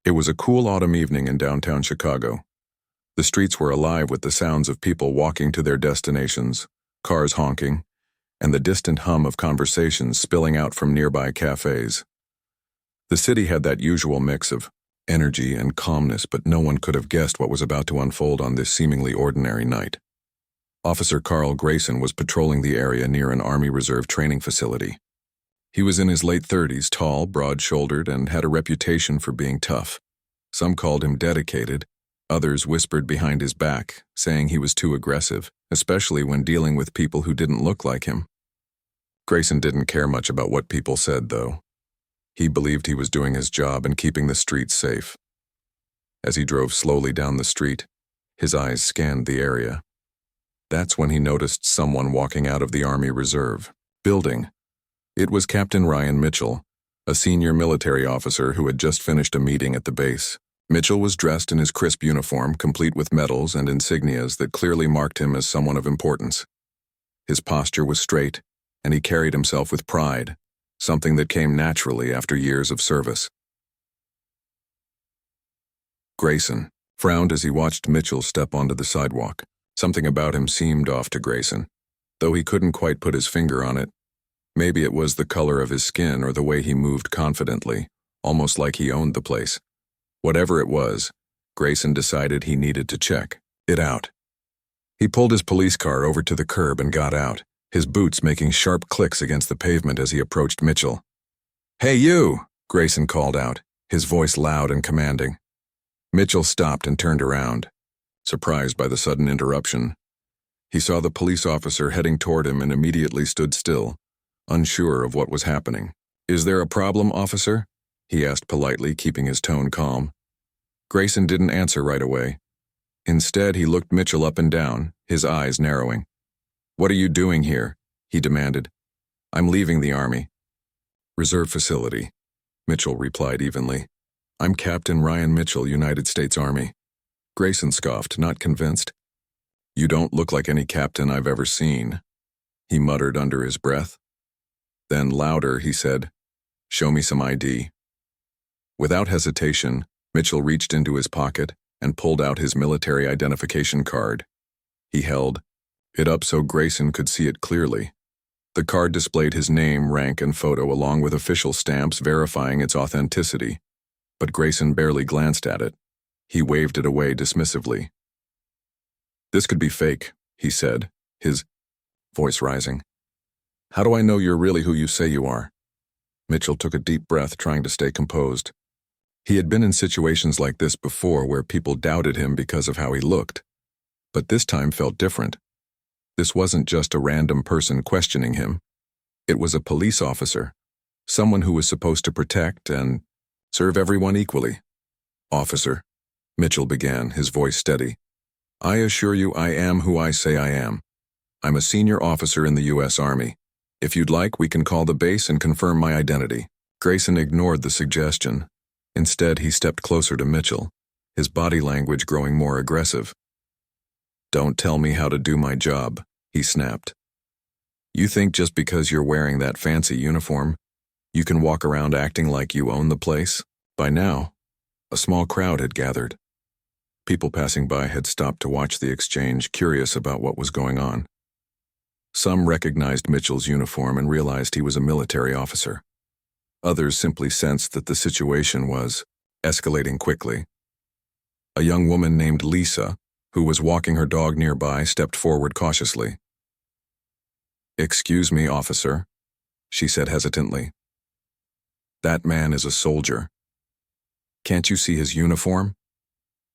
It was a cool autumn evening in downtown Chicago. The streets were alive with the sounds of people walking to their destinations, cars honking, and the distant hum of conversations spilling out from nearby cafes. The city had that usual mix of energy and calmness, but no one could have guessed what was about to unfold on this seemingly ordinary night. Officer Carl Grayson was patrolling the area near an Army Reserve training facility. He was in his late 30s, tall, broad-shouldered, and had a reputation for being tough. Some called him dedicated. Others whispered behind his back, saying he was too aggressive, especially when dealing with people who didn't look like him. Grayson didn't care much about what people said, though. He believed he was doing his job and keeping the streets safe. As he drove slowly down the street, his eyes scanned the area. That's when he noticed someone walking out of the Army Reserve building. It was Captain Ryan Mitchell, a senior military officer who had just finished a meeting at the base. Mitchell was dressed in his crisp uniform, complete with medals and insignias that clearly marked him as someone of importance. His posture was straight, and he carried himself with pride, something that came naturally after years of service. Grayson frowned as he watched Mitchell step onto the sidewalk. Something about him seemed off to Grayson, though he couldn't quite put his finger on it. Maybe it was the color of his skin or the way he moved confidently, almost like he owned the place. Whatever it was, Grayson decided he needed to check it out. He pulled his police car over to the curb and got out, his boots making sharp clicks against the pavement as he approached Mitchell. "Hey, you!" Grayson called out, his voice loud and commanding. Mitchell stopped and turned around, surprised by the sudden interruption. He saw the police officer heading toward him and immediately stood still, unsure of what was happening. "Is there a problem, officer?" he asked politely, keeping his tone calm. Grayson didn't answer right away. Instead, he looked Mitchell up and down, his eyes narrowing. "What are you doing here?" he demanded. "I'm leaving the Army." "Reserve facility," Mitchell replied evenly. "I'm Captain Ryan Mitchell, United States Army." Grayson scoffed, not convinced. "You don't look like any captain I've ever seen," he muttered under his breath. Then, louder, he said, "Show me some ID." Without hesitation, Mitchell reached into his pocket and pulled out his military identification card. He held it up so Grayson could see it clearly. The card displayed his name, rank, and photo along with official stamps verifying its authenticity. But Grayson barely glanced at it. He waved it away dismissively. "This could be fake," he said, his voice rising. "How do I know you're really who you say you are?" Mitchell took a deep breath, trying to stay composed. He had been in situations like this before where people doubted him because of how he looked. But this time felt different. This wasn't just a random person questioning him. It was a police officer, someone who was supposed to protect and serve everyone equally. "Officer," Mitchell began, his voice steady, "I assure you I am who I say I am. I'm a senior officer in the U.S. Army. If you'd like, we can call the base and confirm my identity." Grayson ignored the suggestion. Instead, he stepped closer to Mitchell, his body language growing more aggressive. "Don't tell me how to do my job," he snapped. "You think just because you're wearing that fancy uniform, you can walk around acting like you own the place?" By now, a small crowd had gathered. People passing by had stopped to watch the exchange, curious about what was going on. Some recognized Mitchell's uniform and realized he was a military officer. Others simply sensed that the situation was escalating quickly. A young woman named Lisa, who was walking her dog nearby, stepped forward cautiously. "Excuse me, officer," she said hesitantly. "That man is a soldier. Can't you see his uniform?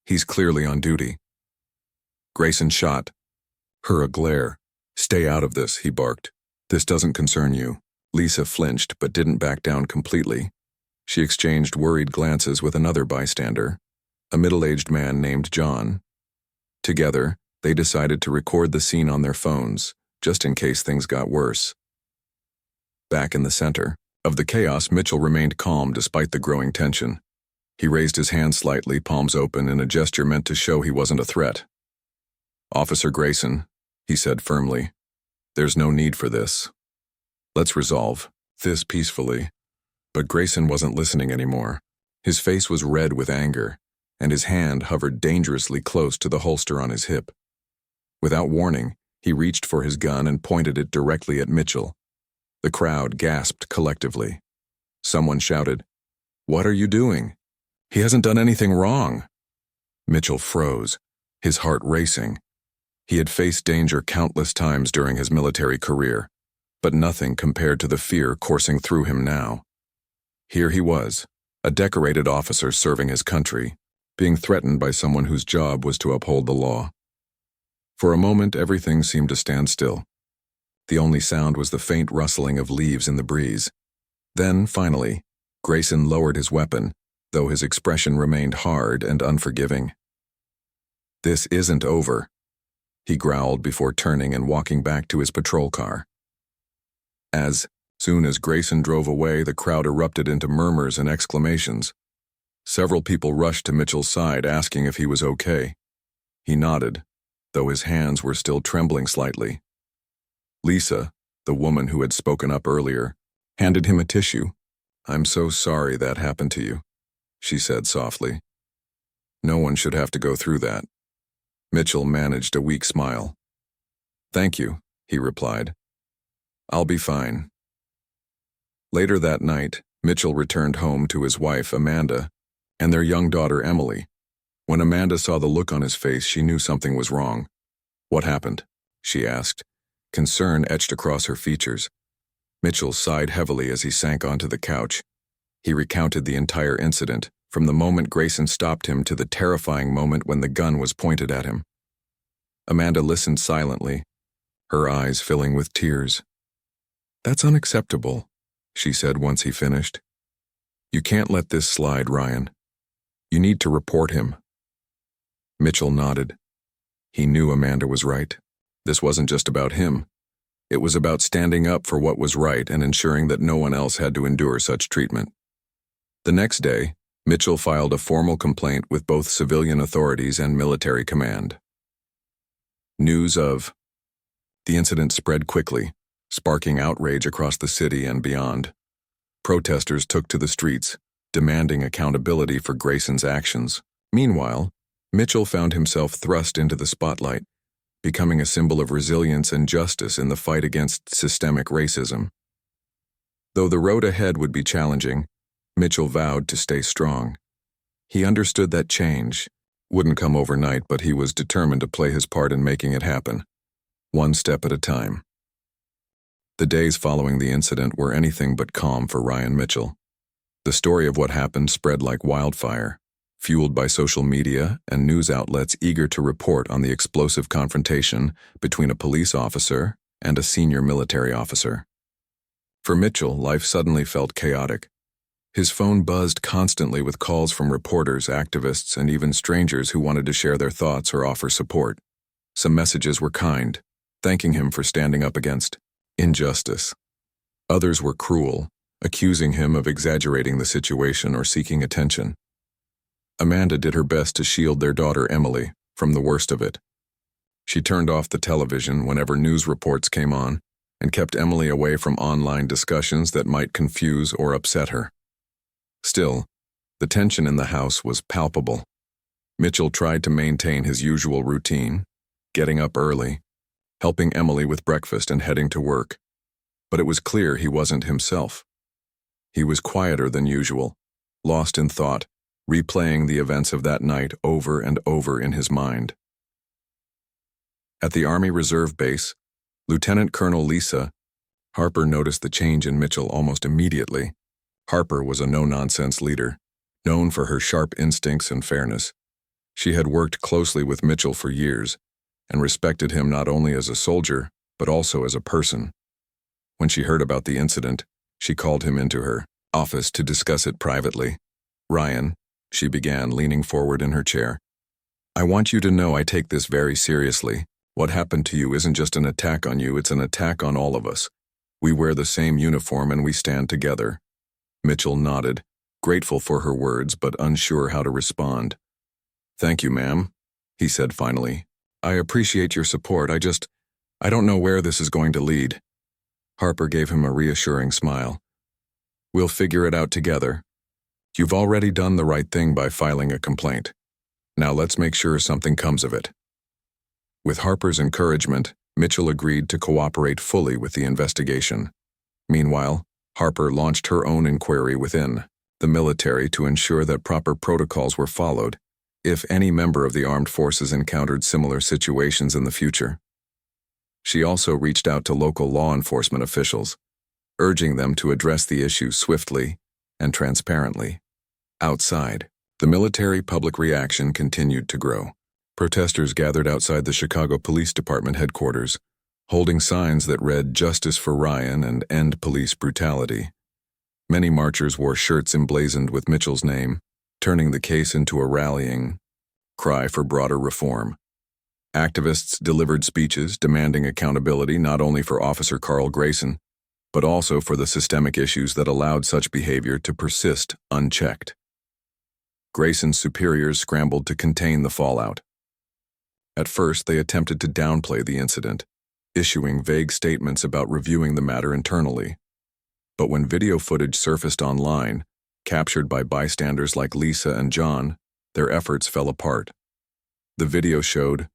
He's clearly on duty." Grayson shot her a glare. "Stay out of this," he barked. "This doesn't concern you." Lisa flinched but didn't back down completely. She exchanged worried glances with another bystander, a middle-aged man named John. Together, they decided to record the scene on their phones, just in case things got worse. Back in the center of the chaos, Mitchell remained calm despite the growing tension. He raised his hand slightly, palms open, in a gesture meant to show he wasn't a threat. "Officer Grayson," he said firmly, "there's no need for this. Let's resolve this peacefully." But Grayson wasn't listening anymore. His face was red with anger, and his hand hovered dangerously close to the holster on his hip. Without warning, he reached for his gun and pointed it directly at Mitchell. The crowd gasped collectively. Someone shouted, "What are you doing? He hasn't done anything wrong." Mitchell froze, his heart racing. He had faced danger countless times during his military career, but nothing compared to the fear coursing through him now. Here he was, a decorated officer serving his country, being threatened by someone whose job was to uphold the law. For a moment, everything seemed to stand still. The only sound was the faint rustling of leaves in the breeze. Then, finally, Grayson lowered his weapon, though his expression remained hard and unforgiving. "This isn't over," he growled before turning and walking back to his patrol car. As soon as Grayson drove away, the crowd erupted into murmurs and exclamations. Several people rushed to Mitchell's side, asking if he was okay. He nodded, though his hands were still trembling slightly. Lisa, the woman who had spoken up earlier, handed him a tissue. "I'm so sorry that happened to you," she said softly. "No one should have to go through that." Mitchell managed a weak smile. "Thank you," he replied. "I'll be fine." Later that night, Mitchell returned home to his wife, Amanda, and their young daughter, Emily. When Amanda saw the look on his face, she knew something was wrong. "What happened?" she asked. Concern etched across her features. Mitchell sighed heavily as he sank onto the couch. He recounted the entire incident, from the moment Grayson stopped him to the terrifying moment when the gun was pointed at him. Amanda listened silently, her eyes filling with tears. "That's unacceptable," she said once he finished. "You can't let this slide, Ryan. You need to report him." Mitchell nodded. He knew Amanda was right. This wasn't just about him. It was about standing up for what was right and ensuring that no one else had to endure such treatment. The next day, Mitchell filed a formal complaint with both civilian authorities and military command. News of the incident spread quickly, sparking outrage across the city and beyond. Protesters took to the streets, demanding accountability for Grayson's actions. Meanwhile, Mitchell found himself thrust into the spotlight, becoming a symbol of resilience and justice in the fight against systemic racism. Though the road ahead would be challenging, Mitchell vowed to stay strong. He understood that change wouldn't come overnight, but he was determined to play his part in making it happen, one step at a time. The days following the incident were anything but calm for Ryan Mitchell. The story of what happened spread like wildfire, fueled by social media and news outlets eager to report on the explosive confrontation between a police officer and a senior military officer. For Mitchell, life suddenly felt chaotic. His phone buzzed constantly with calls from reporters, activists, and even strangers who wanted to share their thoughts or offer support. Some messages were kind, thanking him for standing up against injustice. Others were cruel, accusing him of exaggerating the situation or seeking attention. Amanda did her best to shield their daughter Emily from the worst of it. She turned off the television whenever news reports came on and kept Emily away from online discussions that might confuse or upset her. Still, the tension in the house was palpable. Mitchell tried to maintain his usual routine, getting up early, helping Emily with breakfast and heading to work. But it was clear he wasn't himself. He was quieter than usual, lost in thought, replaying the events of that night over and over in his mind. At the Army Reserve Base, Lieutenant Colonel Lisa Harper noticed the change in Mitchell almost immediately. Harper was a no-nonsense leader, known for her sharp instincts and fairness. She had worked closely with Mitchell for years and respected him not only as a soldier, but also as a person. When she heard about the incident, she called him into her office to discuss it privately. "Ryan," she began, leaning forward in her chair, "I want you to know I take this very seriously. What happened to you isn't just an attack on you, it's an attack on all of us. We wear the same uniform and we stand together." Mitchell nodded, grateful for her words but unsure how to respond. "Thank you, ma'am," he said finally. "I appreciate your support. I don't know where this is going to lead." Harper gave him a reassuring smile. "We'll figure it out together. You've already done the right thing by filing a complaint. Now let's make sure something comes of it." With Harper's encouragement, Mitchell agreed to cooperate fully with the investigation. Meanwhile, Harper launched her own inquiry within the military to ensure that proper protocols were followed if any member of the armed forces encountered similar situations in the future. She also reached out to local law enforcement officials, urging them to address the issue swiftly and transparently. Outside, the military public reaction continued to grow. Protesters gathered outside the Chicago Police Department headquarters, holding signs that read "Justice for Ryan" and "End Police Brutality." Many marchers wore shirts emblazoned with Mitchell's name, turning the case into a rallying cry for broader reform. Activists delivered speeches demanding accountability not only for Officer Carl Grayson, but also for the systemic issues that allowed such behavior to persist unchecked. Grayson's superiors scrambled to contain the fallout. At first, they attempted to downplay the incident, issuing vague statements about reviewing the matter internally. But when video footage surfaced online, captured by bystanders like Lisa and John, their efforts fell apart. The video showed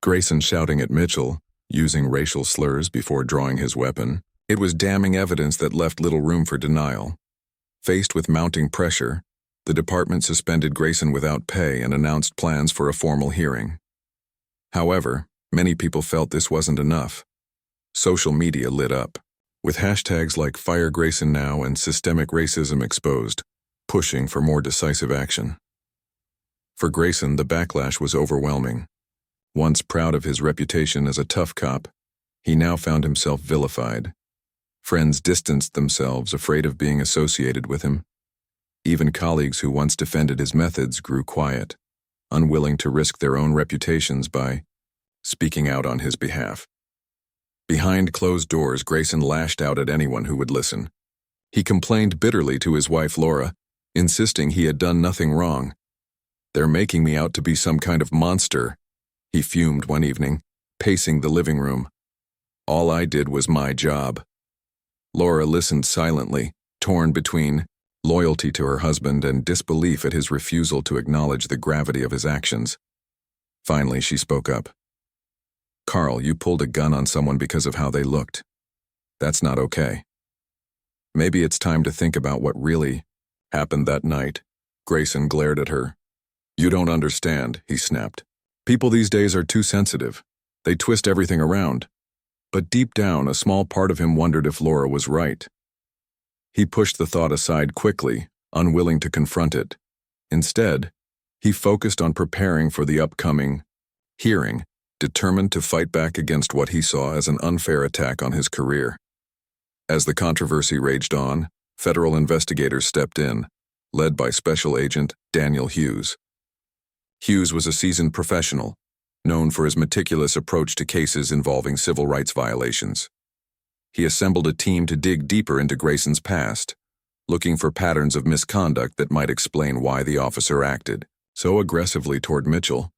Grayson shouting at Mitchell, using racial slurs before drawing his weapon. It was damning evidence that left little room for denial. Faced with mounting pressure, the department suspended Grayson without pay and announced plans for a formal hearing. However, many people felt this wasn't enough. Social media lit up, with hashtags like "Fire Grayson Now" and "Systemic Racism Exposed," pushing for more decisive action. For Grayson, the backlash was overwhelming. Once proud of his reputation as a tough cop, he now found himself vilified. Friends distanced themselves, afraid of being associated with him. Even colleagues who once defended his methods grew quiet, unwilling to risk their own reputations by speaking out on his behalf. Behind closed doors, Grayson lashed out at anyone who would listen. He complained bitterly to his wife Laura, insisting he had done nothing wrong. "They're making me out to be some kind of monster," he fumed one evening, pacing the living room. "All I did was my job." Laura listened silently, torn between loyalty to her husband and disbelief at his refusal to acknowledge the gravity of his actions. Finally, she spoke up. "Carl, you pulled a gun on someone because of how they looked. That's not okay. Maybe it's time to think about what really happened that night." Grayson glared at her. "You don't understand," he snapped. "People these days are too sensitive. They twist everything around." But deep down, a small part of him wondered if Laura was right. He pushed the thought aside quickly, unwilling to confront it. Instead, he focused on preparing for the upcoming hearing, determined to fight back against what he saw as an unfair attack on his career. As the controversy raged on, federal investigators stepped in, led by Special Agent Daniel Hughes. Hughes was a seasoned professional, known for his meticulous approach to cases involving civil rights violations. He assembled a team to dig deeper into Grayson's past, looking for patterns of misconduct that might explain why the officer acted so aggressively toward Mitchell.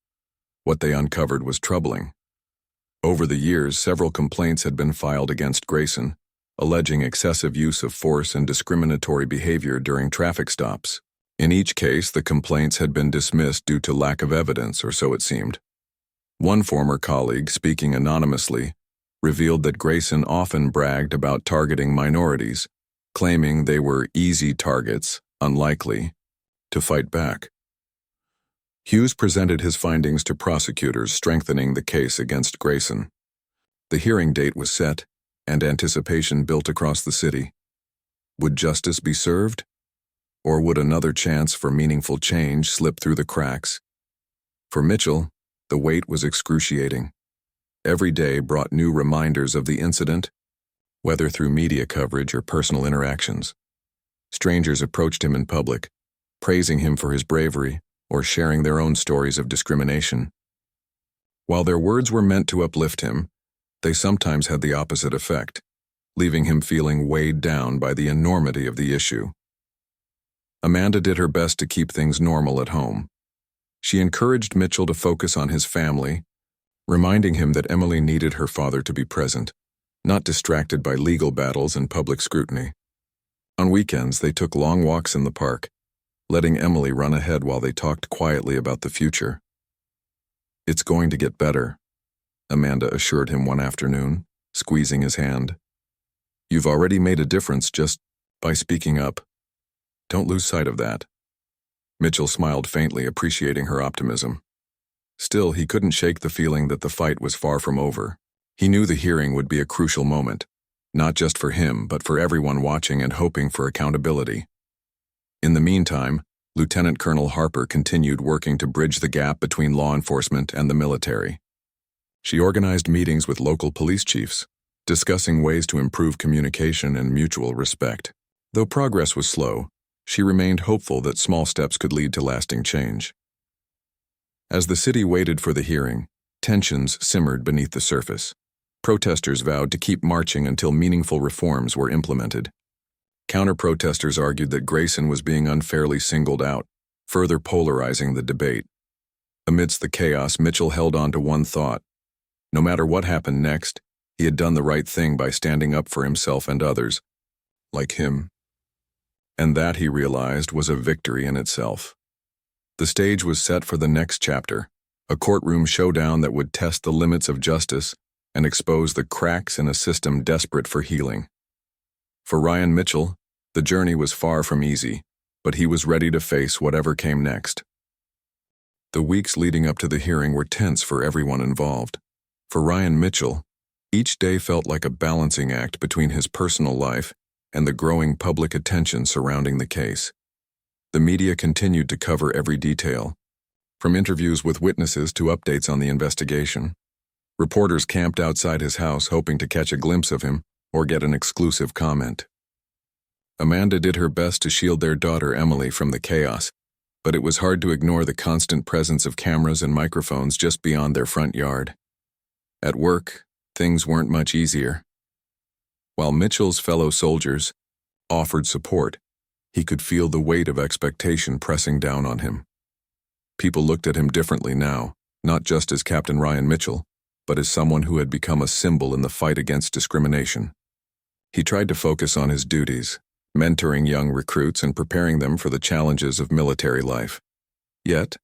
What they uncovered was troubling. Over the years, several complaints had been filed against Grayson, alleging excessive use of force and discriminatory behavior during traffic stops. In each case, the complaints had been dismissed due to lack of evidence, or so it seemed. One former colleague, speaking anonymously, revealed that Grayson often bragged about targeting minorities, claiming they were easy targets, unlikely to fight back. Hughes presented his findings to prosecutors, strengthening the case against Grayson. The hearing date was set, and anticipation built across the city. Would justice be served? Or would another chance for meaningful change slip through the cracks? For Mitchell, the wait was excruciating. Every day brought new reminders of the incident, whether through media coverage or personal interactions. Strangers approached him in public, praising him for his bravery or sharing their own stories of discrimination. While their words were meant to uplift him, they sometimes had the opposite effect, leaving him feeling weighed down by the enormity of the issue. Amanda did her best to keep things normal at home. She encouraged Mitchell to focus on his family, reminding him that Emily needed her father to be present, not distracted by legal battles and public scrutiny. On weekends, they took long walks in the park, letting Emily run ahead while they talked quietly about the future. "It's going to get better," Amanda assured him one afternoon, squeezing his hand. "You've already made a difference just by speaking up. Don't lose sight of that." Mitchell smiled faintly, appreciating her optimism. Still, he couldn't shake the feeling that the fight was far from over. He knew the hearing would be a crucial moment, not just for him, but for everyone watching and hoping for accountability. In the meantime, Lieutenant Colonel Harper continued working to bridge the gap between law enforcement and the military. She organized meetings with local police chiefs, discussing ways to improve communication and mutual respect. Though progress was slow, she remained hopeful that small steps could lead to lasting change. As the city waited for the hearing, tensions simmered beneath the surface. Protesters vowed to keep marching until meaningful reforms were implemented. Counter-protesters argued that Grayson was being unfairly singled out, further polarizing the debate. Amidst the chaos, Mitchell held on to one thought. No matter what happened next, he had done the right thing by standing up for himself and others, like him. And that, he realized, was a victory in itself. The stage was set for the next chapter, a courtroom showdown that would test the limits of justice and expose the cracks in a system desperate for healing. For Ryan Mitchell, the journey was far from easy, but he was ready to face whatever came next. The weeks leading up to the hearing were tense for everyone involved. For Ryan Mitchell, each day felt like a balancing act between his personal life and the growing public attention surrounding the case. The media continued to cover every detail, from interviews with witnesses to updates on the investigation. Reporters camped outside his house hoping to catch a glimpse of him or get an exclusive comment. Amanda did her best to shield their daughter Emily from the chaos, but it was hard to ignore the constant presence of cameras and microphones just beyond their front yard. At work, things weren't much easier. While Mitchell's fellow soldiers offered support, he could feel the weight of expectation pressing down on him. People looked at him differently now, not just as Captain Ryan Mitchell, but as someone who had become a symbol in the fight against discrimination. He tried to focus on his duties, mentoring young recruits and preparing them for the challenges of military life. Yet,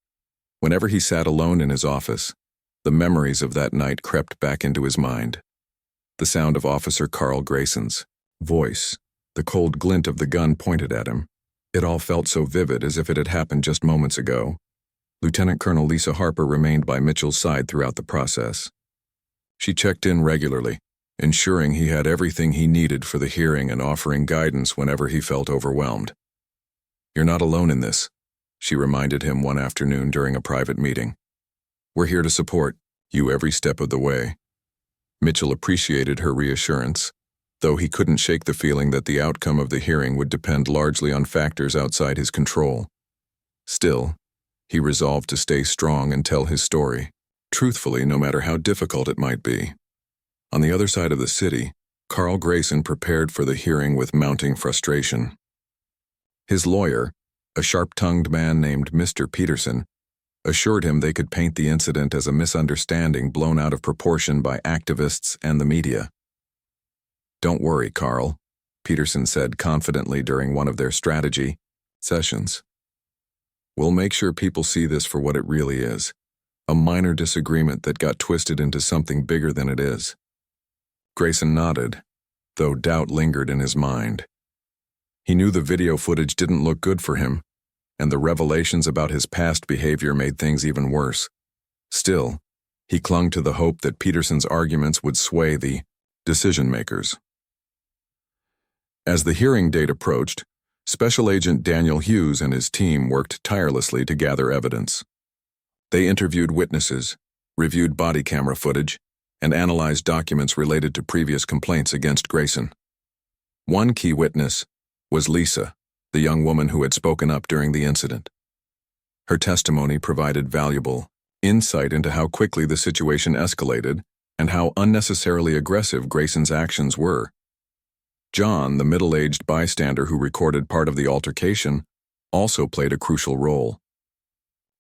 whenever he sat alone in his office, the memories of that night crept back into his mind. The sound of Officer Carl Grayson's voice, the cold glint of the gun pointed at him. It all felt so vivid, as if it had happened just moments ago. Lieutenant Colonel Lisa Harper remained by Mitchell's side throughout the process. She checked in regularly, ensuring he had everything he needed for the hearing and offering guidance whenever he felt overwhelmed. "You're not alone in this," she reminded him one afternoon during a private meeting. "We're here to support you every step of the way." Mitchell appreciated her reassurance, though he couldn't shake the feeling that the outcome of the hearing would depend largely on factors outside his control. Still, he resolved to stay strong and tell his story, truthfully, no matter how difficult it might be. On the other side of the city, Carl Grayson prepared for the hearing with mounting frustration. His lawyer, a sharp-tongued man named Mr. Peterson, assured him they could paint the incident as a misunderstanding blown out of proportion by activists and the media. "Don't worry, Carl," Peterson said confidently during one of their strategy sessions. "We'll make sure people see this for what it really is, a minor disagreement that got twisted into something bigger than it is." Grayson nodded, though doubt lingered in his mind. He knew the video footage didn't look good for him, and the revelations about his past behavior made things even worse. Still, he clung to the hope that Peterson's arguments would sway the decision-makers. As the hearing date approached, Special Agent Daniel Hughes and his team worked tirelessly to gather evidence. They interviewed witnesses, reviewed body camera footage, and analyzed documents related to previous complaints against Grayson. One key witness was Lisa, the young woman who had spoken up during the incident. Her testimony provided valuable insight into how quickly the situation escalated and how unnecessarily aggressive Grayson's actions were. John, the middle-aged bystander who recorded part of the altercation, also played a crucial role.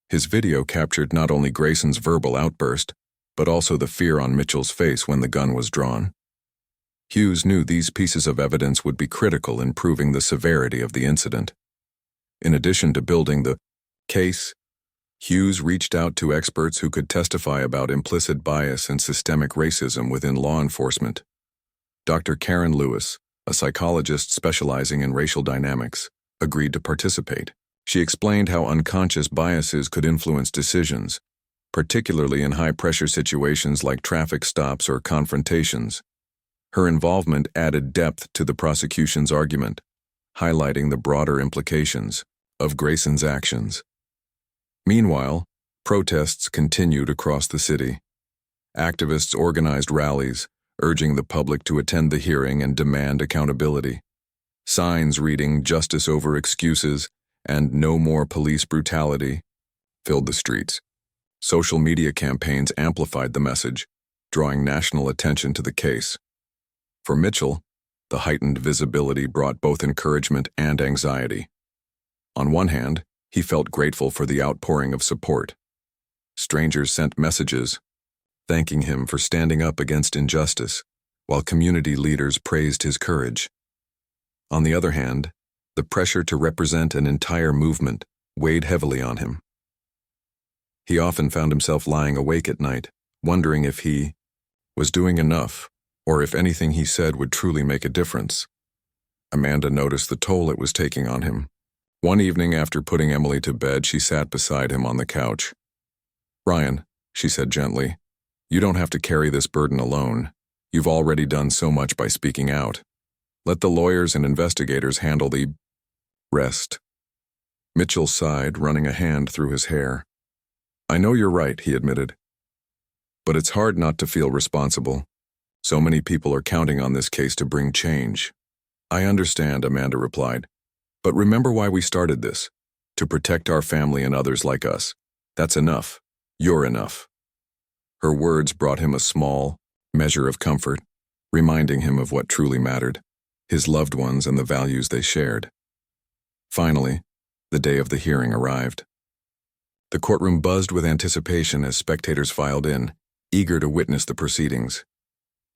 His video captured not only Grayson's verbal outburst, but also the fear on Mitchell's face when the gun was drawn. Hughes knew these pieces of evidence would be critical in proving the severity of the incident. In addition to building the case, Hughes reached out to experts who could testify about implicit bias and systemic racism within law enforcement. Dr. Karen Lewis, a psychologist specializing in racial dynamics, agreed to participate. She explained how unconscious biases could influence decisions, particularly in high-pressure situations like traffic stops or confrontations. Her involvement added depth to the prosecution's argument, highlighting the broader implications of Grayson's actions. Meanwhile, protests continued across the city. Activists organized rallies, urging the public to attend the hearing and demand accountability. Signs reading "Justice over excuses" and "No more police brutality" filled the streets. Social media campaigns amplified the message, drawing national attention to the case. For Mitchell, the heightened visibility brought both encouragement and anxiety. On one hand, he felt grateful for the outpouring of support. Strangers sent messages, thanking him for standing up against injustice, while community leaders praised his courage. On the other hand, the pressure to represent an entire movement weighed heavily on him. He often found himself lying awake at night, wondering if he was doing enough, or if anything he said would truly make a difference. Amanda noticed the toll it was taking on him. One evening after putting Emily to bed, she sat beside him on the couch. "Ryan," she said gently, "you don't have to carry this burden alone. You've already done so much by speaking out. Let the lawyers and investigators handle the rest." Mitchell sighed, running a hand through his hair. "I know you're right," he admitted. "But it's hard not to feel responsible. So many people are counting on this case to bring change." "I understand," Amanda replied. "But remember why we started this. To protect our family and others like us. That's enough. You're enough." Her words brought him a small measure of comfort, reminding him of what truly mattered, his loved ones and the values they shared. Finally, the day of the hearing arrived. The courtroom buzzed with anticipation as spectators filed in, eager to witness the proceedings.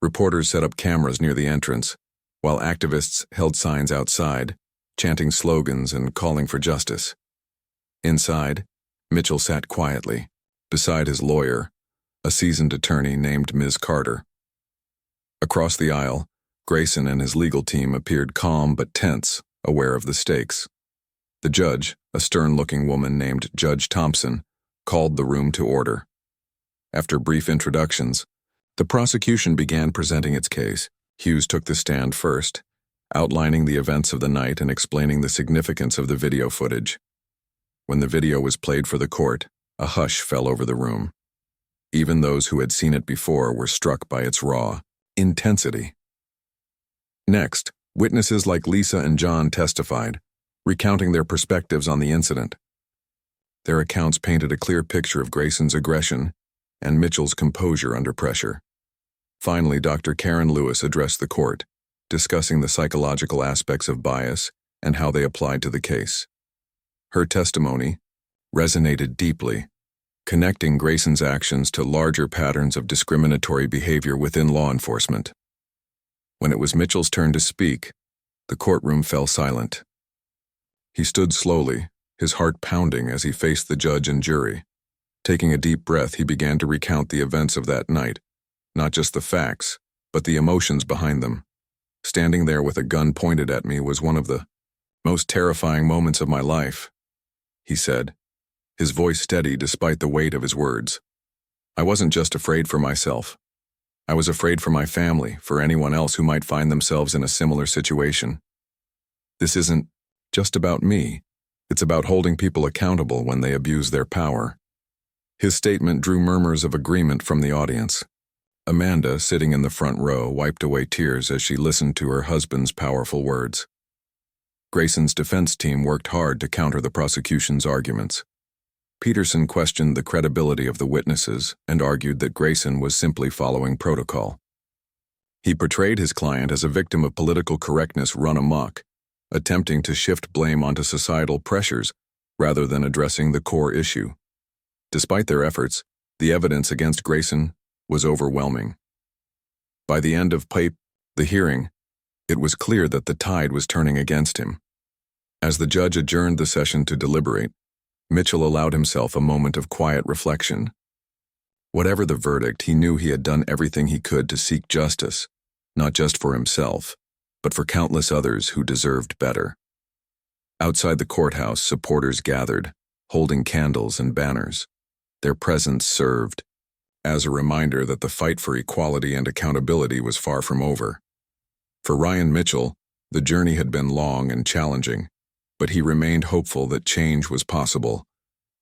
Reporters set up cameras near the entrance, while activists held signs outside, chanting slogans and calling for justice. Inside, Mitchell sat quietly, beside his lawyer, a seasoned attorney named Ms. Carter. Across the aisle, Grayson and his legal team appeared calm but tense, aware of the stakes. The judge, a stern-looking woman named Judge Thompson, called the room to order. After brief introductions, the prosecution began presenting its case. Hughes took the stand first, outlining the events of the night and explaining the significance of the video footage. When the video was played for the court, a hush fell over the room. Even those who had seen it before were struck by its raw intensity. Next, witnesses like Lisa and John testified, recounting their perspectives on the incident. Their accounts painted a clear picture of Grayson's aggression and Mitchell's composure under pressure. Finally, Dr. Karen Lewis addressed the court, discussing the psychological aspects of bias and how they applied to the case. Her testimony resonated deeply, connecting Grayson's actions to larger patterns of discriminatory behavior within law enforcement. When it was Mitchell's turn to speak, the courtroom fell silent. He stood slowly, his heart pounding as he faced the judge and jury. Taking a deep breath, he began to recount the events of that night, not just the facts, but the emotions behind them. "Standing there with a gun pointed at me was one of the most terrifying moments of my life," he said, his voice steady despite the weight of his words. "I wasn't just afraid for myself. I was afraid for my family, for anyone else who might find themselves in a similar situation. This isn't just about me. It's about holding people accountable when they abuse their power." His statement drew murmurs of agreement from the audience. Amanda, sitting in the front row, wiped away tears as she listened to her husband's powerful words. Grayson's defense team worked hard to counter the prosecution's arguments. Peterson questioned the credibility of the witnesses and argued that Grayson was simply following protocol. He portrayed his client as a victim of political correctness run amok, attempting to shift blame onto societal pressures rather than addressing the core issue. Despite their efforts, the evidence against Grayson was overwhelming. By the end of the hearing, it was clear that the tide was turning against him. As the judge adjourned the session to deliberate, Mitchell allowed himself a moment of quiet reflection. Whatever the verdict, he knew he had done everything he could to seek justice, not just for himself, but for countless others who deserved better. Outside the courthouse, supporters gathered, holding candles and banners. Their presence served as a reminder that the fight for equality and accountability was far from over. For Ryan Mitchell, the journey had been long and challenging, but he remained hopeful that change was possible,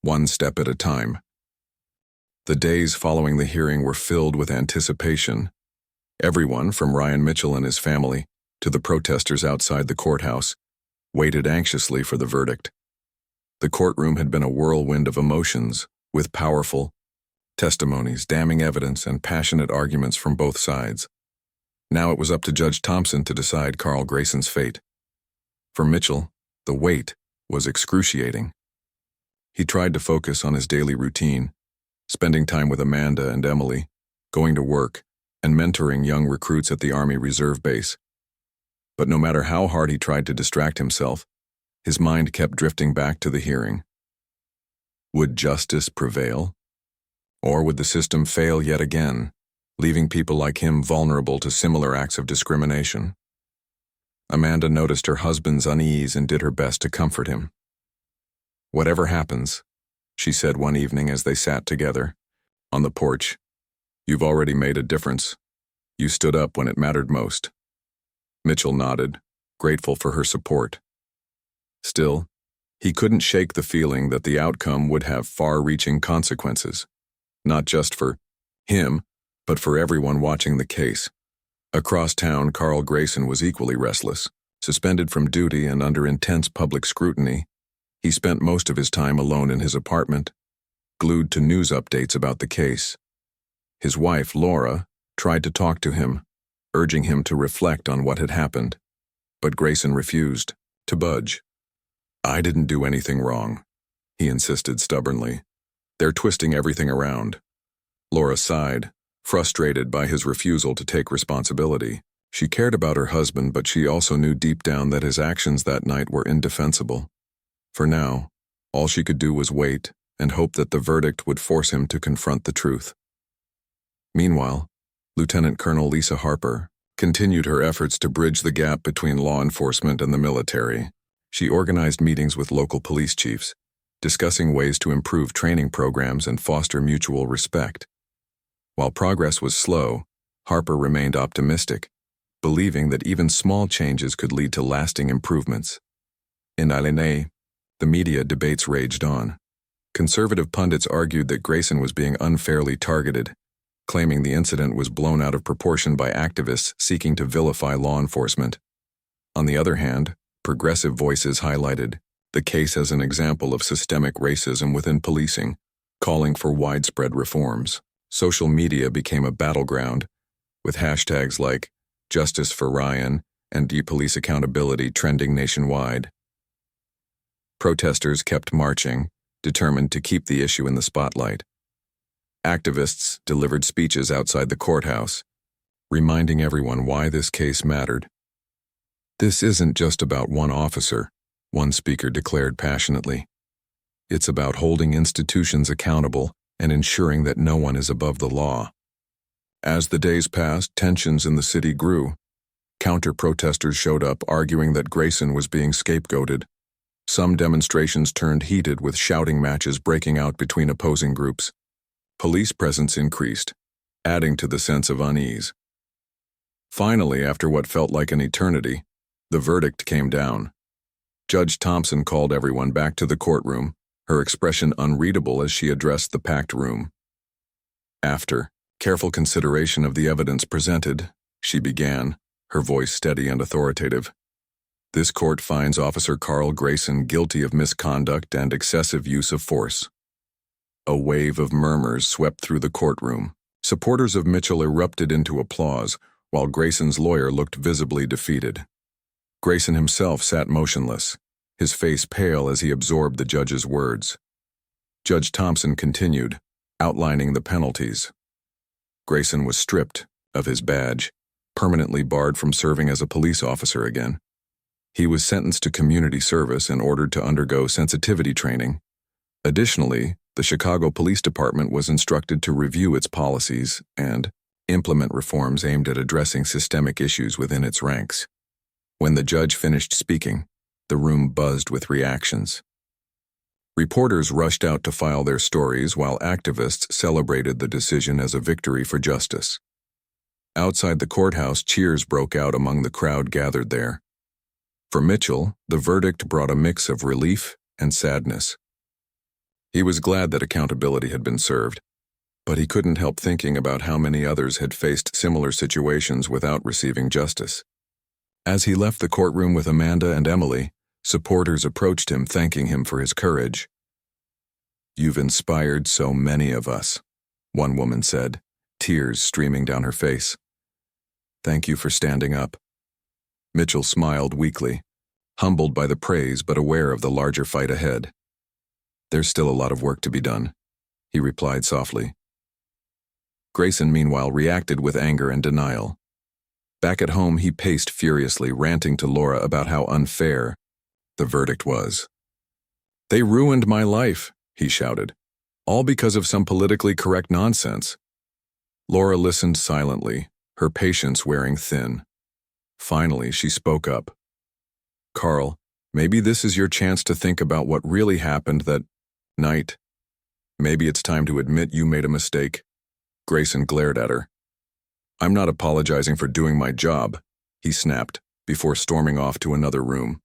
one step at a time. The days following the hearing were filled with anticipation. Everyone, from Ryan Mitchell and his family to the protesters outside the courthouse, waited anxiously for the verdict. The courtroom had been a whirlwind of emotions, with powerful testimonies, damning evidence, and passionate arguments from both sides. Now it was up to Judge Thompson to decide Carl Grayson's fate. For Mitchell, the wait was excruciating. He tried to focus on his daily routine, spending time with Amanda and Emily, going to work, and mentoring young recruits at the Army Reserve Base. But no matter how hard he tried to distract himself, his mind kept drifting back to the hearing. Would justice prevail? Or would the system fail yet again, leaving people like him vulnerable to similar acts of discrimination? Amanda noticed her husband's unease and did her best to comfort him. "Whatever happens," she said one evening as they sat together on the porch, "you've already made a difference. You stood up when it mattered most." Mitchell nodded, grateful for her support. Still, he couldn't shake the feeling that the outcome would have far-reaching consequences, not just for him, but for everyone watching the case. Across town, Carl Grayson was equally restless. Suspended from duty and under intense public scrutiny, he spent most of his time alone in his apartment, glued to news updates about the case. His wife, Laura, tried to talk to him, urging him to reflect on what had happened, but Grayson refused to budge. "I didn't do anything wrong," he insisted stubbornly. "They're twisting everything around." Laura sighed, frustrated by his refusal to take responsibility. She cared about her husband, but she also knew deep down that his actions that night were indefensible. For now, all she could do was wait and hope that the verdict would force him to confront the truth. Meanwhile, Lieutenant Colonel Lisa Harper continued her efforts to bridge the gap between law enforcement and the military. She organized meetings with local police chiefs, discussing ways to improve training programs and foster mutual respect. While progress was slow, Harper remained optimistic, believing that even small changes could lead to lasting improvements. In Alenay, the media debates raged on. Conservative pundits argued that Grayson was being unfairly targeted, claiming the incident was blown out of proportion by activists seeking to vilify law enforcement. On the other hand, progressive voices highlighted the case as an example of systemic racism within policing, calling for widespread reforms. Social media became a battleground, with hashtags like Justice for Ryan and Police Accountability trending nationwide. Protesters kept marching, determined to keep the issue in the spotlight. Activists delivered speeches outside the courthouse, reminding everyone why this case mattered. "This isn't just about one officer," one speaker declared passionately. "It's about holding institutions accountable and ensuring that no one is above the law." As the days passed, tensions in the city grew. Counter-protesters showed up, arguing that Grayson was being scapegoated. Some demonstrations turned heated, with shouting matches breaking out between opposing groups. Police presence increased, adding to the sense of unease. Finally, after what felt like an eternity, the verdict came down. Judge Thompson called everyone back to the courtroom, her expression unreadable as she addressed the packed room. After careful consideration of the evidence presented, she began, her voice steady and authoritative. "This court finds Officer Carl Grayson guilty of misconduct and excessive use of force." A wave of murmurs swept through the courtroom. Supporters of Mitchell erupted into applause, while Grayson's lawyer looked visibly defeated. Grayson himself sat motionless, his face pale as he absorbed the judge's words. Judge Thompson continued, outlining the penalties. Grayson was stripped of his badge, permanently barred from serving as a police officer again. He was sentenced to community service and ordered to undergo sensitivity training. Additionally, the Chicago Police Department was instructed to review its policies and implement reforms aimed at addressing systemic issues within its ranks. When the judge finished speaking, the room buzzed with reactions. Reporters rushed out to file their stories while activists celebrated the decision as a victory for justice. Outside the courthouse, cheers broke out among the crowd gathered there. For Mitchell, the verdict brought a mix of relief and sadness. He was glad that accountability had been served, but he couldn't help thinking about how many others had faced similar situations without receiving justice. As he left the courtroom with Amanda and Emily, supporters approached him, thanking him for his courage. "You've inspired so many of us," one woman said, tears streaming down her face. "Thank you for standing up." Mitchell smiled weakly, humbled by the praise but aware of the larger fight ahead. "There's still a lot of work to be done," he replied softly. Grayson, meanwhile, reacted with anger and denial. Back at home, he paced furiously, ranting to Laura about how unfair the verdict was. "They ruined my life," he shouted, "all because of some politically correct nonsense." Laura listened silently, her patience wearing thin. Finally, she spoke up. "Carl, maybe this is your chance to think about what really happened that night. Maybe it's time to admit you made a mistake." Grayson glared at her. "I'm not apologizing for doing my job," he snapped, before storming off to another room.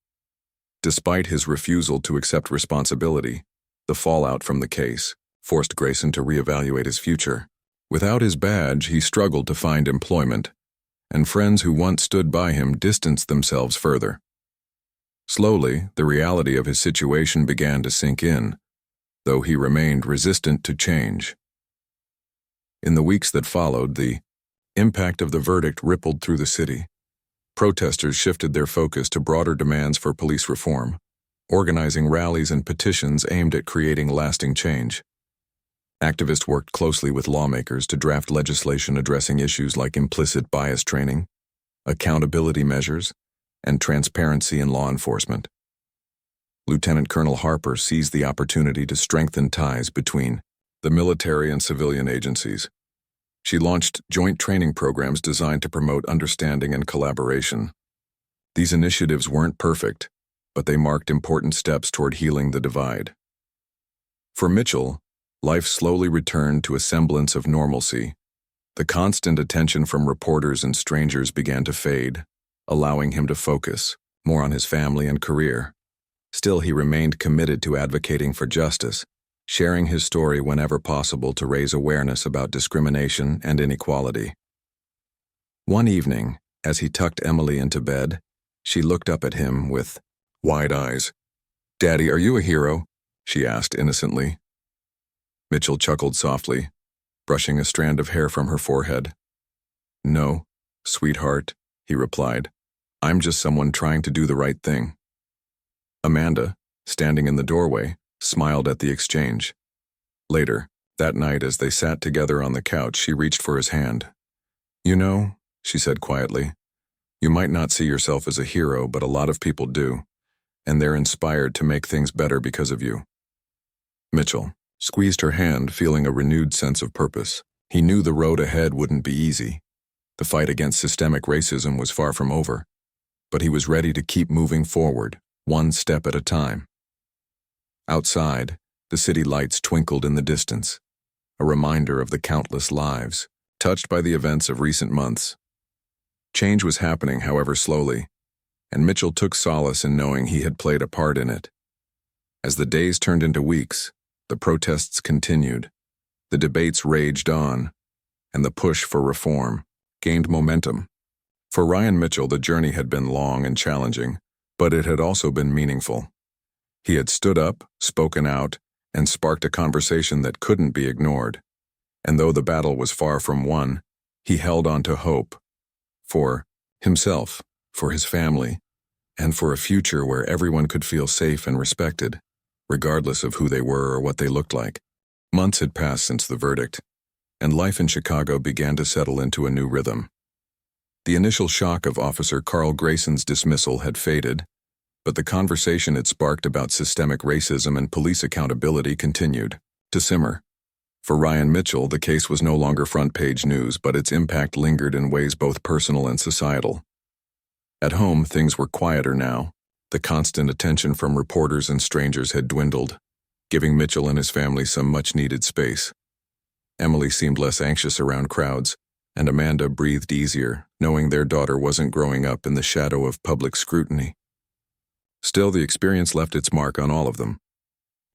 Despite his refusal to accept responsibility, the fallout from the case forced Grayson to reevaluate his future. Without his badge, he struggled to find employment, and friends who once stood by him distanced themselves further. Slowly, the reality of his situation began to sink in, though he remained resistant to change. In the weeks that followed, the impact of the verdict rippled through the city. Protesters shifted their focus to broader demands for police reform, organizing rallies and petitions aimed at creating lasting change. Activists worked closely with lawmakers to draft legislation addressing issues like implicit bias training, accountability measures, and transparency in law enforcement. Lieutenant Colonel Harper seized the opportunity to strengthen ties between the military and civilian agencies. She launched joint training programs designed to promote understanding and collaboration. These initiatives weren't perfect, but they marked important steps toward healing the divide. For Mitchell, life slowly returned to a semblance of normalcy. The constant attention from reporters and strangers began to fade, allowing him to focus more on his family and career. Still, he remained committed to advocating for justice, sharing his story whenever possible to raise awareness about discrimination and inequality. One evening, as he tucked Emily into bed, she looked up at him with wide eyes. "Daddy, are you a hero?" she asked innocently. Mitchell chuckled softly, brushing a strand of hair from her forehead. "No, sweetheart," he replied. "I'm just someone trying to do the right thing." Amanda, standing in the doorway, smiled at the exchange. Later, that night as they sat together on the couch, she reached for his hand. "You know," she said quietly, "you might not see yourself as a hero, but a lot of people do, and they're inspired to make things better because of you." Mitchell squeezed her hand, feeling a renewed sense of purpose. He knew the road ahead wouldn't be easy. The fight against systemic racism was far from over, but he was ready to keep moving forward, one step at a time. Outside, the city lights twinkled in the distance, a reminder of the countless lives touched by the events of recent months. Change was happening, however slowly, and Mitchell took solace in knowing he had played a part in it. As the days turned into weeks, the protests continued, the debates raged on, and the push for reform gained momentum. For Ryan Mitchell, the journey had been long and challenging, but it had also been meaningful. He had stood up, spoken out, and sparked a conversation that couldn't be ignored. And though the battle was far from won, he held on to hope. For himself, for his family, and for a future where everyone could feel safe and respected, regardless of who they were or what they looked like. Months had passed since the verdict, and life in Chicago began to settle into a new rhythm. The initial shock of Officer Carl Grayson's dismissal had faded, but the conversation it sparked about systemic racism and police accountability continued to simmer. For Ryan Mitchell, the case was no longer front-page news, but its impact lingered in ways both personal and societal. At home, things were quieter now. The constant attention from reporters and strangers had dwindled, giving Mitchell and his family some much-needed space. Emily seemed less anxious around crowds, and Amanda breathed easier, knowing their daughter wasn't growing up in the shadow of public scrutiny. Still, the experience left its mark on all of them.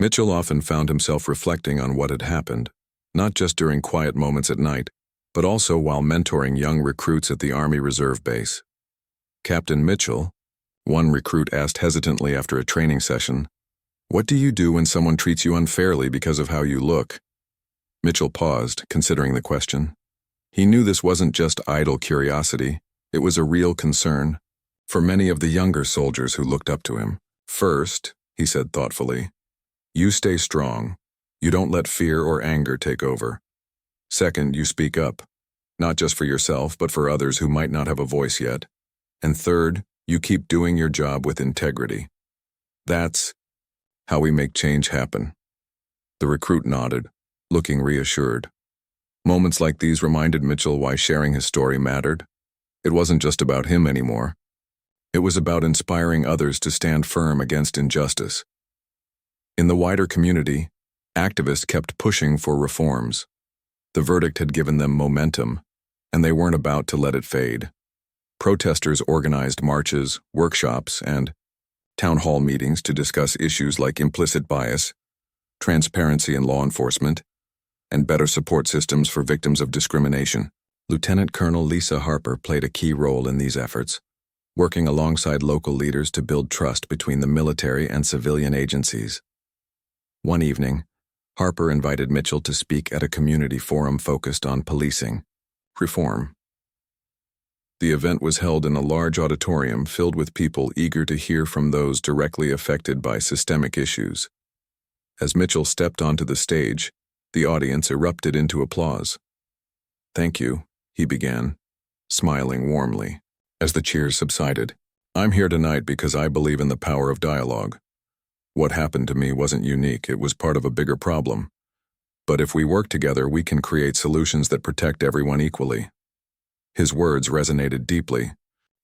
Mitchell often found himself reflecting on what had happened, not just during quiet moments at night, but also while mentoring young recruits at the Army Reserve Base. "Captain Mitchell," one recruit asked hesitantly after a training session, "what do you do when someone treats you unfairly because of how you look?" Mitchell paused, considering the question. He knew this wasn't just idle curiosity, it was a real concern for many of the younger soldiers who looked up to him. "First," he said thoughtfully, "you stay strong. You don't let fear or anger take over. Second, you speak up, not just for yourself, but for others who might not have a voice yet. And third, you keep doing your job with integrity. That's how we make change happen." The recruit nodded, looking reassured. Moments like these reminded Mitchell why sharing his story mattered. It wasn't just about him anymore. It was about inspiring others to stand firm against injustice. In the wider community, activists kept pushing for reforms. The verdict had given them momentum, and they weren't about to let it fade. Protesters organized marches, workshops, and town hall meetings to discuss issues like implicit bias, transparency in law enforcement, and better support systems for victims of discrimination. Lieutenant Colonel Lisa Harper played a key role in these efforts, working alongside local leaders to build trust between the military and civilian agencies. One evening, Harper invited Mitchell to speak at a community forum focused on policing reform. The event was held in a large auditorium filled with people eager to hear from those directly affected by systemic issues. As Mitchell stepped onto the stage, the audience erupted into applause. "Thank you," he began, smiling warmly. As the cheers subsided, "I'm here tonight because I believe in the power of dialogue. What happened to me wasn't unique, it was part of a bigger problem. But if we work together, we can create solutions that protect everyone equally." His words resonated deeply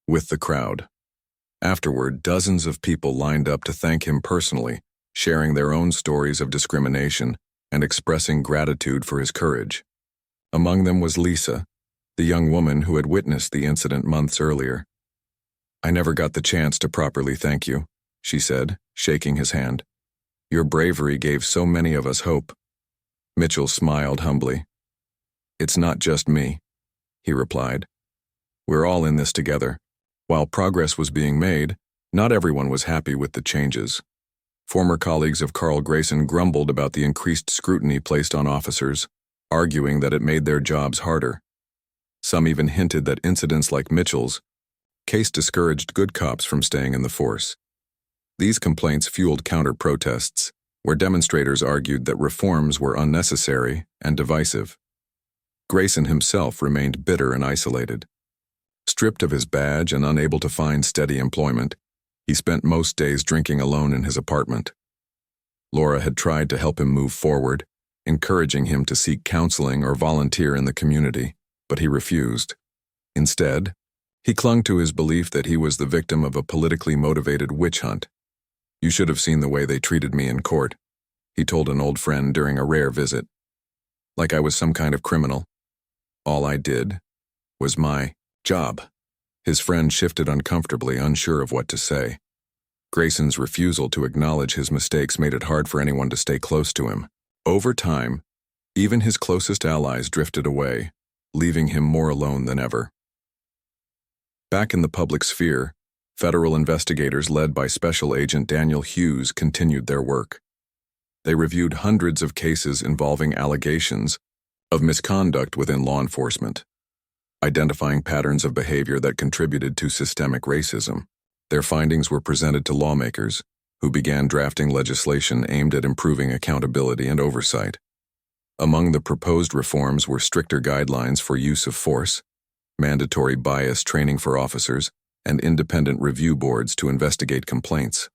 with the crowd. Afterward, dozens of people lined up to thank him personally, sharing their own stories of discrimination and expressing gratitude for his courage. Among them was Lisa, the young woman who had witnessed the incident months earlier. "I never got the chance to properly thank you," she said, shaking his hand. "Your bravery gave so many of us hope." Mitchell smiled humbly. "It's not just me," he replied. "We're all in this together." While progress was being made, not everyone was happy with the changes. Former colleagues of Carl Grayson grumbled about the increased scrutiny placed on officers, arguing that it made their jobs harder. Some even hinted that incidents like Mitchell's case discouraged good cops from staying in the force. These complaints fueled counter-protests, where demonstrators argued that reforms were unnecessary and divisive. Grayson himself remained bitter and isolated. Stripped of his badge and unable to find steady employment, he spent most days drinking alone in his apartment. Laura had tried to help him move forward, encouraging him to seek counseling or volunteer in the community, but he refused. Instead, he clung to his belief that he was the victim of a politically motivated witch hunt. "You should have seen the way they treated me in court," he told an old friend during a rare visit. "Like I was some kind of criminal. All I did was my job." His friend shifted uncomfortably, unsure of what to say. Grayson's refusal to acknowledge his mistakes made it hard for anyone to stay close to him. Over time, even his closest allies drifted away, leaving him more alone than ever. Back in the public sphere, federal investigators led by Special Agent Daniel Hughes continued their work. They reviewed hundreds of cases involving allegations of misconduct within law enforcement, identifying patterns of behavior that contributed to systemic racism. Their findings were presented to lawmakers, who began drafting legislation aimed at improving accountability and oversight. Among the proposed reforms were stricter guidelines for use of force, mandatory bias training for officers, and independent review boards to investigate complaints.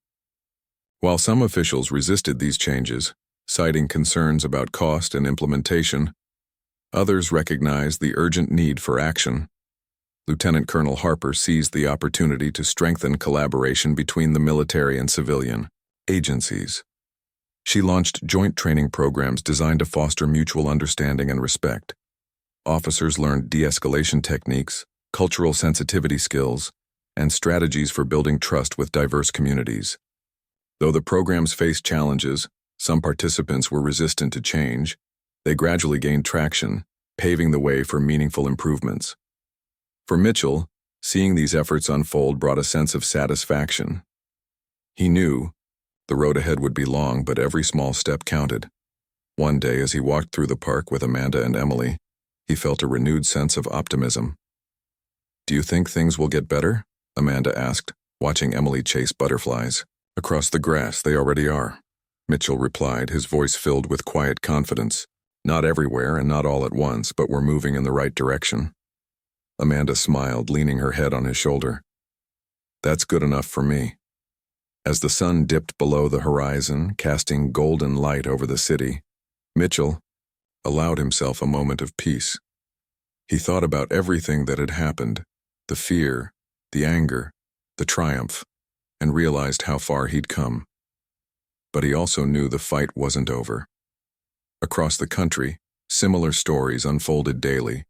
While some officials resisted these changes, citing concerns about cost and implementation, others recognized the urgent need for action. Lieutenant Colonel Harper seized the opportunity to strengthen collaboration between the military and civilian agencies. She launched joint training programs designed to foster mutual understanding and respect. Officers learned de-escalation techniques, cultural sensitivity skills, and strategies for building trust with diverse communities. Though the programs faced challenges, some participants were resistant to change, they gradually gained traction, paving the way for meaningful improvements. For Mitchell, seeing these efforts unfold brought a sense of satisfaction. He knew the road ahead would be long, but every small step counted. One day, as he walked through the park with Amanda and Emily, he felt a renewed sense of optimism. "Do you think things will get better?" Amanda asked, watching Emily chase butterflies. "Across the grass, they already are," Mitchell replied, his voice filled with quiet confidence. "Not everywhere and not all at once, but we're moving in the right direction." Amanda smiled, leaning her head on his shoulder. "That's good enough for me." As the sun dipped below the horizon, casting golden light over the city, Mitchell allowed himself a moment of peace. He thought about everything that had happened, the fear, the anger, the triumph, and realized how far he'd come. But he also knew the fight wasn't over. Across the country, similar stories unfolded daily,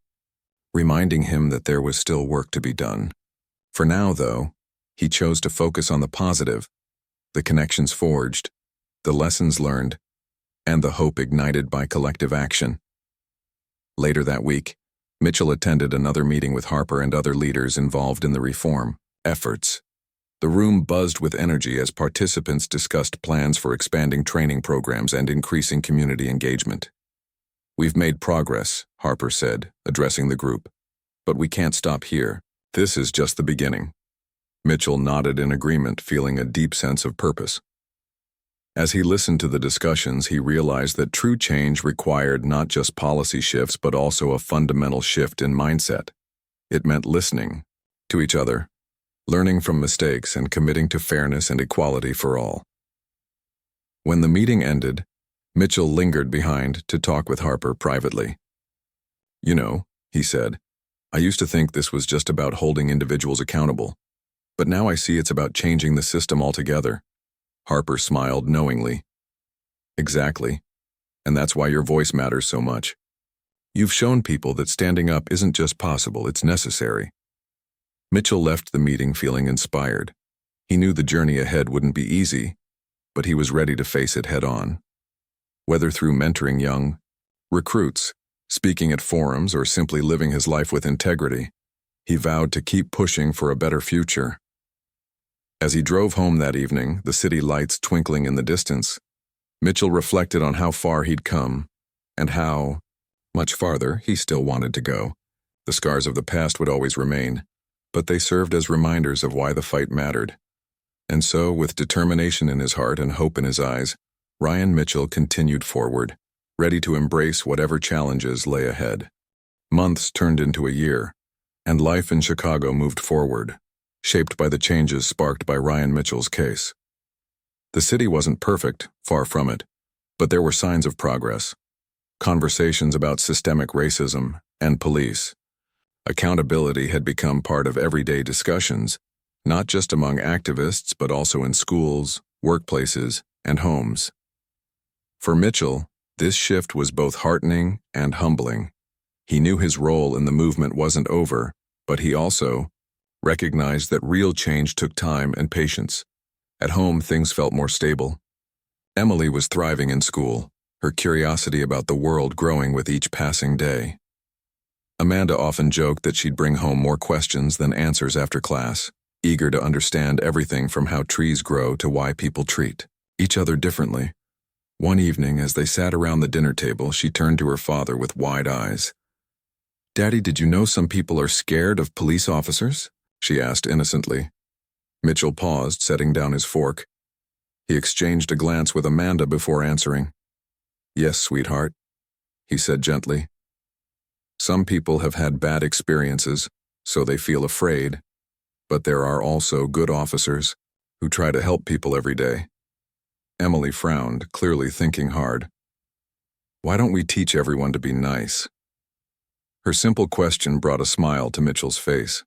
reminding him that there was still work to be done. For now, though, he chose to focus on the positive, the connections forged, the lessons learned, and the hope ignited by collective action. Later that week, Mitchell attended another meeting with Harper and other leaders involved in the reform efforts. The room buzzed with energy as participants discussed plans for expanding training programs and increasing community engagement. "We've made progress," Harper said, addressing the group. "But we can't stop here. This is just the beginning." Mitchell nodded in agreement, feeling a deep sense of purpose. As he listened to the discussions, he realized that true change required not just policy shifts but also a fundamental shift in mindset. It meant listening to each other, learning from mistakes, and committing to fairness and equality for all. When the meeting ended, Mitchell lingered behind to talk with Harper privately. "You know," he said, "I used to think this was just about holding individuals accountable. But now I see it's about changing the system altogether." Harper smiled knowingly. "Exactly. And that's why your voice matters so much. You've shown people that standing up isn't just possible, it's necessary." Mitchell left the meeting feeling inspired. He knew the journey ahead wouldn't be easy, but he was ready to face it head on. Whether through mentoring young recruits, speaking at forums, or simply living his life with integrity, he vowed to keep pushing for a better future. As he drove home that evening, the city lights twinkling in the distance, Mitchell reflected on how far he'd come and how much farther he still wanted to go. The scars of the past would always remain, but they served as reminders of why the fight mattered. And so, with determination in his heart and hope in his eyes, Ryan Mitchell continued forward, ready to embrace whatever challenges lay ahead. Months turned into a year, and life in Chicago moved forward, shaped by the changes sparked by Ryan Mitchell's case. The city wasn't perfect, far from it, but there were signs of progress. Conversations about systemic racism and police accountability had become part of everyday discussions, not just among activists but also in schools, workplaces, and homes. For Mitchell, this shift was both heartening and humbling. He knew his role in the movement wasn't over, but he also recognized that real change took time and patience. At home, things felt more stable. Emily was thriving in school, her curiosity about the world growing with each passing day. Amanda often joked that she'd bring home more questions than answers after class, eager to understand everything from how trees grow to why people treat each other differently. One evening, as they sat around the dinner table, she turned to her father with wide eyes. "Daddy, did you know some people are scared of police officers?" she asked innocently. Mitchell paused, setting down his fork. He exchanged a glance with Amanda before answering. "Yes, sweetheart," he said gently. "Some people have had bad experiences, so they feel afraid. But there are also good officers who try to help people every day. Emily frowned, clearly thinking hard. Why don't we teach everyone to be nice? Her simple question brought a smile to Mitchell's face.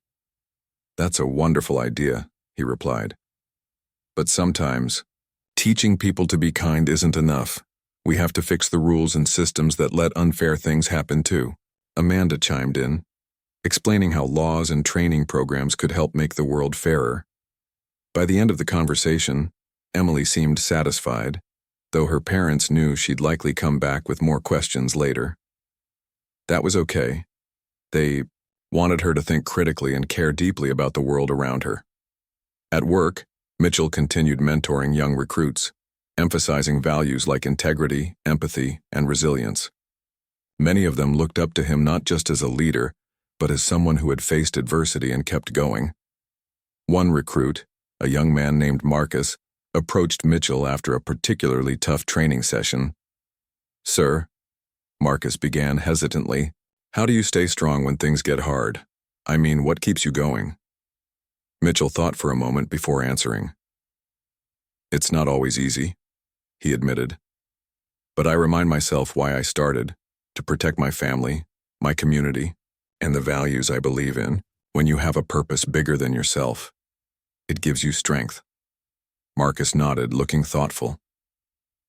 That's a wonderful idea, he replied. But sometimes, teaching people to be kind isn't enough. We have to fix the rules and systems that let unfair things happen too. Amanda chimed in, explaining how laws and training programs could help make the world fairer. By the end of the conversation, Emily seemed satisfied, though her parents knew she'd likely come back with more questions later. That was okay. They wanted her to think critically and care deeply about the world around her. At work, Mitchell continued mentoring young recruits, emphasizing values like integrity, empathy, and resilience. Many of them looked up to him not just as a leader, but as someone who had faced adversity and kept going. One recruit, a young man named Marcus, approached Mitchell after a particularly tough training session. "Sir," Marcus began hesitantly, "how do you stay strong when things get hard? I mean, what keeps you going?" Mitchell thought for a moment before answering. "It's not always easy," he admitted. "But I remind myself why I started, to protect my family, my community, and the values I believe in. When you have a purpose bigger than yourself, it gives you strength." Marcus nodded, looking thoughtful.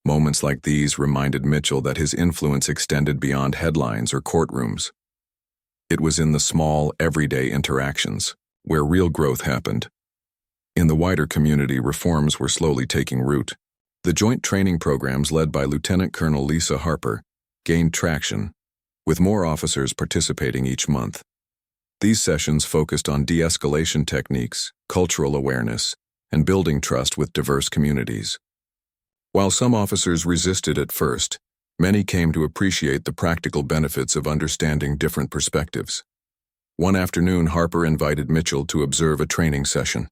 Moments like these reminded Mitchell that his influence extended beyond headlines or courtrooms. It was in the small, everyday interactions where real growth happened. In the wider community, reforms were slowly taking root. The joint training programs led by Lieutenant Colonel Lisa Harper gained traction, with more officers participating each month. These sessions focused on de-escalation techniques, cultural awareness, and building trust with diverse communities. While some officers resisted at first, many came to appreciate the practical benefits of understanding different perspectives. One afternoon, Harper invited Mitchell to observe a training session.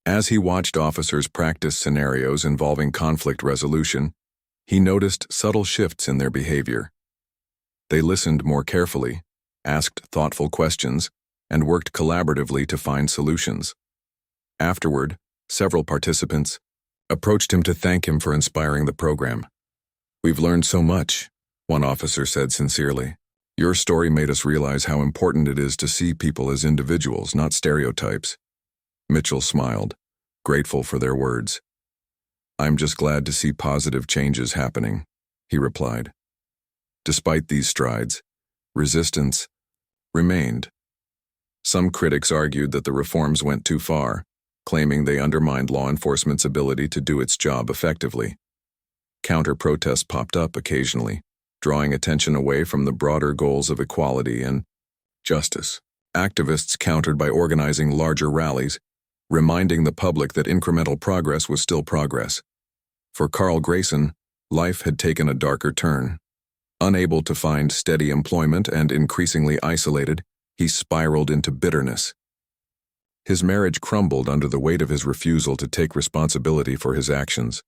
As he watched officers practice scenarios involving conflict resolution, he noticed subtle shifts in their behavior. They listened more carefully, asked thoughtful questions, and worked collaboratively to find solutions. Afterward, several participants approached him to thank him for inspiring the program. "We've learned so much," one officer said sincerely. "Your story made us realize how important it is to see people as individuals, not stereotypes." Mitchell smiled, grateful for their words. "I'm just glad to see positive changes happening," he replied. Despite these strides, resistance remained. Some critics argued that the reforms went too far, claiming they undermined law enforcement's ability to do its job effectively. Counter-protests popped up occasionally, drawing attention away from the broader goals of equality and justice. Activists countered by organizing larger rallies, reminding the public that incremental progress was still progress. For Carl Grayson, life had taken a darker turn. Unable to find steady employment and increasingly isolated, he spiraled into bitterness. His marriage crumbled under the weight of his refusal to take responsibility for his actions.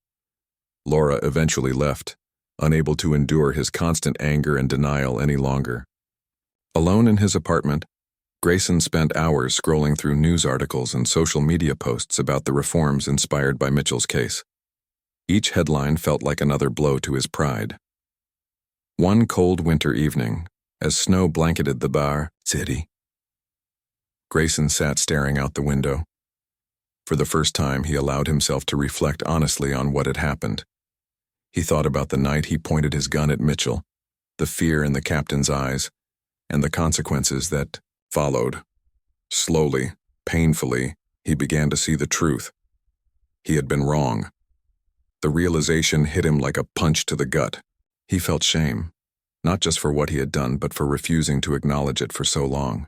Laura eventually left, unable to endure his constant anger and denial any longer. Alone in his apartment, Grayson spent hours scrolling through news articles and social media posts about the reforms inspired by Mitchell's case. Each headline felt like another blow to his pride. One cold winter evening, as snow blanketed the Bar City, Grayson sat staring out the window. For the first time, he allowed himself to reflect honestly on what had happened. He thought about the night he pointed his gun at Mitchell, the fear in the captain's eyes, and the consequences that followed. Slowly, painfully, he began to see the truth. He had been wrong. The realization hit him like a punch to the gut. He felt shame, not just for what he had done, but for refusing to acknowledge it for so long.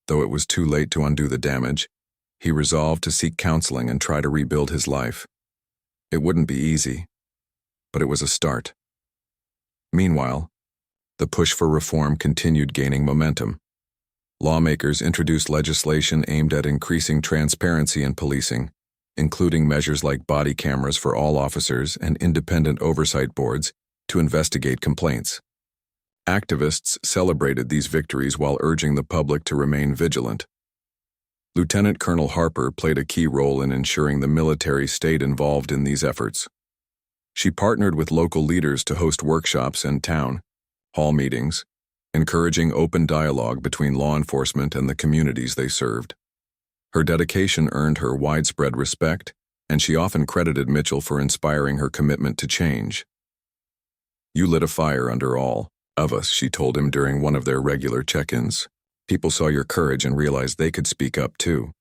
Though it was too late to undo the damage, he resolved to seek counseling and try to rebuild his life. It wouldn't be easy, but it was a start. Meanwhile, the push for reform continued gaining momentum. Lawmakers introduced legislation aimed at increasing transparency in policing, including measures like body cameras for all officers and independent oversight boards to investigate complaints. Activists celebrated these victories while urging the public to remain vigilant. Lieutenant Colonel Harper played a key role in ensuring the military stayed involved in these efforts. She partnered with local leaders to host workshops and town hall meetings, encouraging open dialogue between law enforcement and the communities they served. Her dedication earned her widespread respect, and she often credited Mitchell for inspiring her commitment to change. "You lit a fire under all of us," she told him during one of their regular check-ins. "People saw your courage and realized they could speak up too."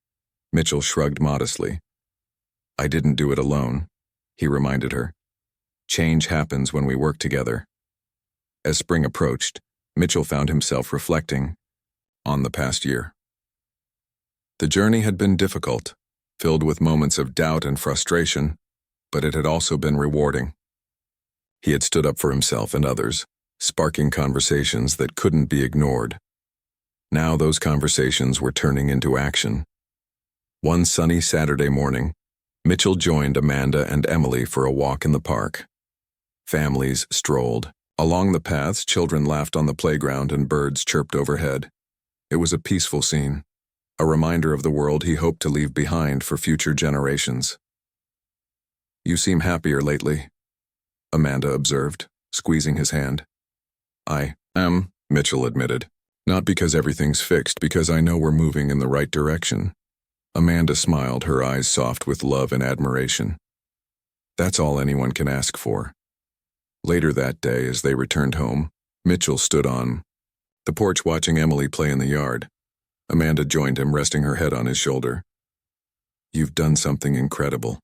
Mitchell shrugged modestly. "I didn't do it alone," he reminded her. "Change happens when we work together." As spring approached, Mitchell found himself reflecting on the past year. The journey had been difficult, filled with moments of doubt and frustration, but it had also been rewarding. He had stood up for himself and others, sparking conversations that couldn't be ignored. Now those conversations were turning into action. One sunny Saturday morning, Mitchell joined Amanda and Emily for a walk in the park. Families strolled. Along the paths, children laughed on the playground and birds chirped overhead. It was a peaceful scene, a reminder of the world he hoped to leave behind for future generations. "You seem happier lately," Amanda observed, squeezing his hand. "I am," Mitchell admitted. "Not because everything's fixed, because I know we're moving in the right direction." Amanda smiled, her eyes soft with love and admiration. "That's all anyone can ask for." Later that day, as they returned home, Mitchell stood on the porch watching Emily play in the yard. Amanda joined him, resting her head on his shoulder. "You've done something incredible,"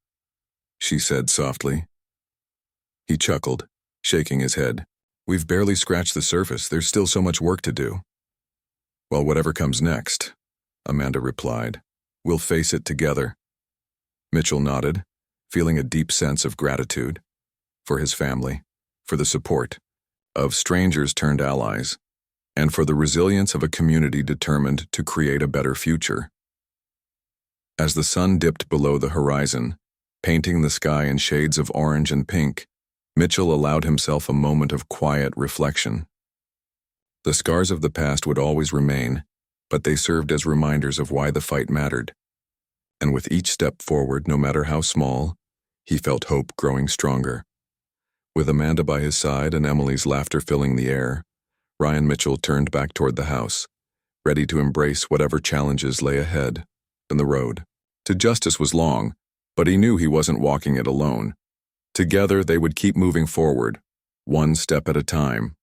she said softly. He chuckled, shaking his head. "We've barely scratched the surface. There's still so much work to do." "Well, whatever comes next," Amanda replied, "we'll face it together." Mitchell nodded, feeling a deep sense of gratitude for his family, for the support of strangers turned allies, and for the resilience of a community determined to create a better future. As the sun dipped below the horizon, painting the sky in shades of orange and pink, Mitchell allowed himself a moment of quiet reflection. The scars of the past would always remain, but they served as reminders of why the fight mattered. And with each step forward, no matter how small, he felt hope growing stronger. With Amanda by his side and Emily's laughter filling the air, Ryan Mitchell turned back toward the house, ready to embrace whatever challenges lay ahead. And the road to justice was long, but he knew he wasn't walking it alone. Together they would keep moving forward, one step at a time.